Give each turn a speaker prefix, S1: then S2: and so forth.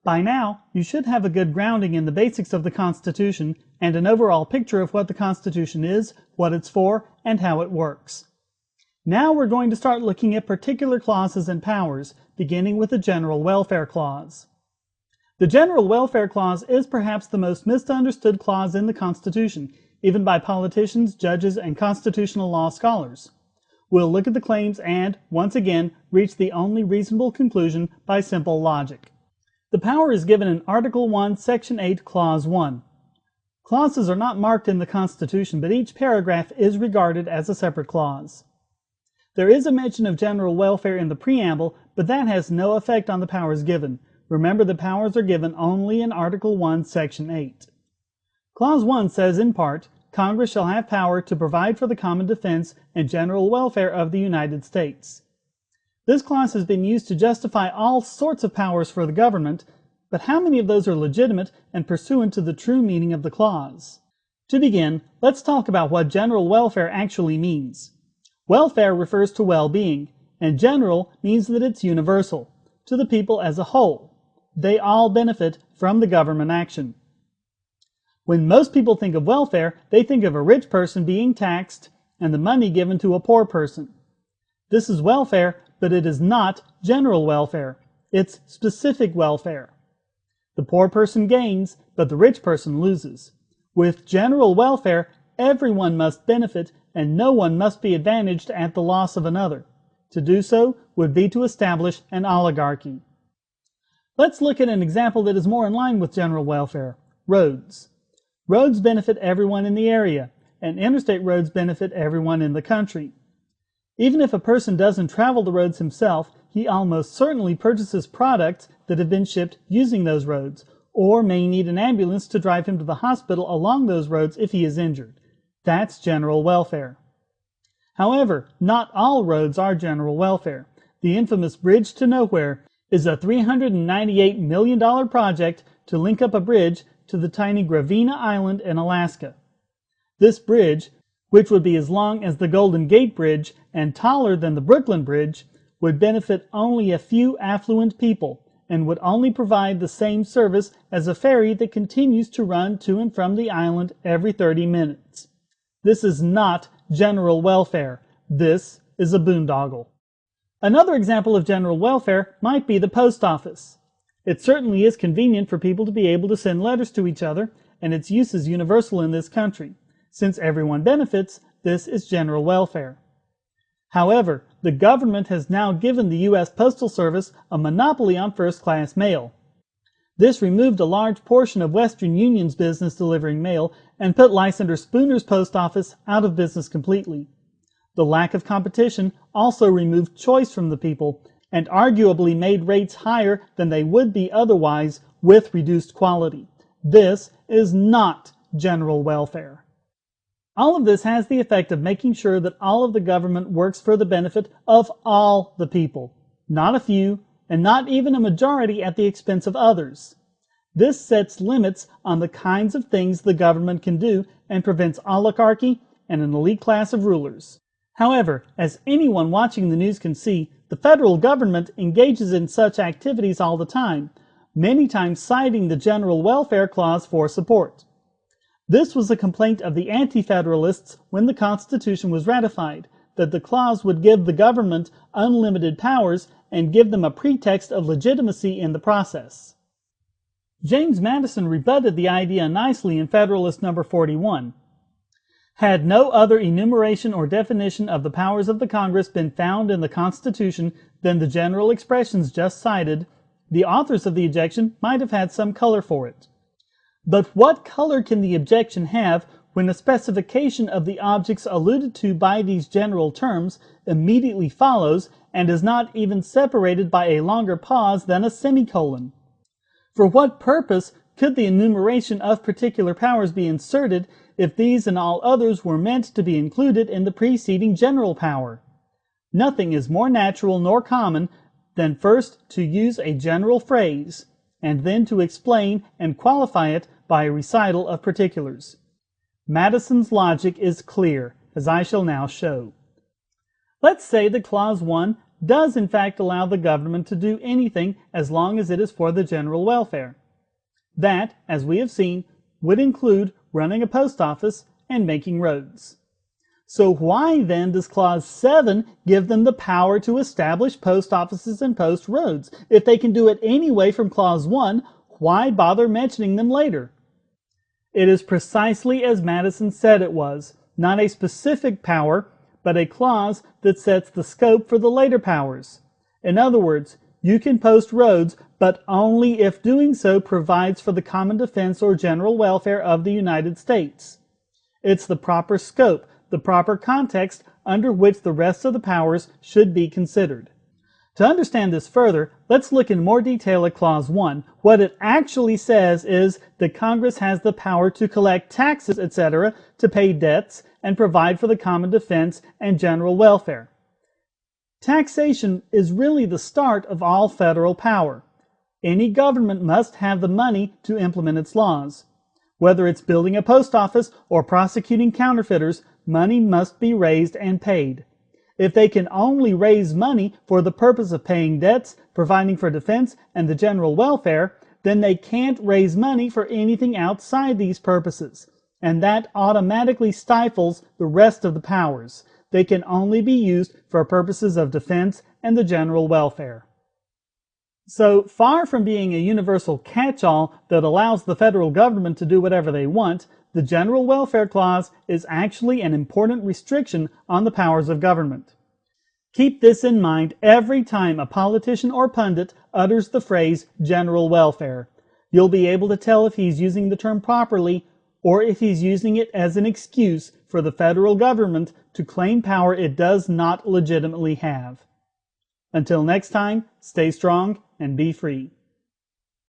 S1: By now, you should have a good grounding in the basics of the Constitution and an overall picture of what the Constitution is, what it's for, and how it works. Now we're going to start looking at particular clauses and powers, beginning with the General Welfare Clause. The General Welfare Clause is perhaps the most misunderstood clause in the Constitution, even by politicians, judges, and constitutional law scholars. We'll look at the claims and, once again, reach the only reasonable conclusion by simple logic. The power is given in Article 1, Section 8, Clause 1. Clauses are not marked in the Constitution, but each paragraph is regarded as a separate clause. There is a mention of general welfare in the preamble, but that has no effect on the powers given. Remember, the powers are given only in Article 1, Section 8. Clause 1 says in part, Congress shall have power to provide for the common defense and general welfare of the United States. This clause has been used to justify all sorts of powers for the government, but how many of those are legitimate and pursuant to the true meaning of the clause? To begin, let's talk about what general welfare actually means. Welfare refers to well-being, and general means that it's universal, to the people as a whole. They all benefit from the government action. When most people think of welfare, they think of a rich person being taxed and the money given to a poor person. This is welfare, but it is not general welfare. It's specific welfare. The poor person gains, but the rich person loses. With general welfare, everyone must benefit and no one must be advantaged at the loss of another. To do so would be to establish an oligarchy. Let's look at an example that is more in line with general welfare. Roads. Roads benefit everyone in the area, and interstate roads benefit everyone in the country. Even if a person doesn't travel the roads himself, he almost certainly purchases products that have been shipped using those roads, or may need an ambulance to drive him to the hospital along those roads if he is injured. That's general welfare. However, not all roads are general welfare. The infamous Bridge to Nowhere is a $398 million project to link up a bridge to the tiny Gravina Island in Alaska. This bridge, which would be as long as the Golden Gate Bridge and taller than the Brooklyn Bridge, would benefit only a few affluent people and would only provide the same service as a ferry that continues to run to and from the island every 30 minutes. This is not general welfare. This is a boondoggle. Another example of general welfare might be the post office. It certainly is convenient for people to be able to send letters to each other, and its use is universal in this country. Since everyone benefits, this is general welfare. However, the government has now given the U.S. Postal Service a monopoly on first-class mail. This removed a large portion of Western Union's business delivering mail and put Lysander Spooner's post office out of business completely. The lack of competition also removed choice from the people and arguably made rates higher than they would be otherwise with reduced quality. This is not general welfare. All of this has the effect of making sure that all of the government works for the benefit of all the people, not a few, and not even a majority at the expense of others. This sets limits on the kinds of things the government can do and prevents oligarchy and an elite class of rulers. However, as anyone watching the news can see, the federal government engages in such activities all the time, many times citing the General Welfare Clause for support. This was a complaint of the Anti-Federalists when the Constitution was ratified, that the clause would give the government unlimited powers and give them a pretext of legitimacy in the process. James Madison rebutted the idea nicely in Federalist No. 41. Had no other enumeration or definition of the powers of the Congress been found in the Constitution than the general expressions just cited, the authors of the objection might have had some color for it. But what color can the objection have when a specification of the objects alluded to by these general terms immediately follows and is not even separated by a longer pause than a semicolon? For what purpose could the enumeration of particular powers be inserted if these and all others were meant to be included in the preceding general power? Nothing is more natural nor common than first to use a general phrase, and then to explain and qualify it by a recital of particulars. Madison's logic is clear, as I shall now show. Let's say that Clause 1 does in fact allow the government to do anything as long as it is for the general welfare. That, as we have seen, would include running a post office and making roads. So why then does Clause 7 give them the power to establish post offices and post roads? If they can do it anyway from Clause 1, why bother mentioning them later? It is precisely as Madison said it was, not a specific power, but a clause that sets the scope for the later powers. In other words, you can post roads, but only if doing so provides for the common defense or general welfare of the United States. It's the proper scope, the proper context under which the rest of the powers should be considered. To understand this further, let's look in more detail at Clause 1. What it actually says is that Congress has the power to collect taxes, etc., to pay debts, and provide for the common defense and general welfare. Taxation is really the start of all federal power. Any government must have the money to implement its laws. Whether it's building a post office or prosecuting counterfeiters, money must be raised and paid. If they can only raise money for the purpose of paying debts, providing for defense, and the general welfare, then they can't raise money for anything outside these purposes. And that automatically stifles the rest of the powers. They can only be used for purposes of defense and the general welfare. So, far from being a universal catch-all that allows the federal government to do whatever they want, the General Welfare Clause is actually an important restriction on the powers of government. Keep this in mind every time a politician or pundit utters the phrase general welfare. You'll be able to tell if he's using the term properly or if he's using it as an excuse for the federal government to claim power it does not legitimately have. Until next time, stay strong and be free.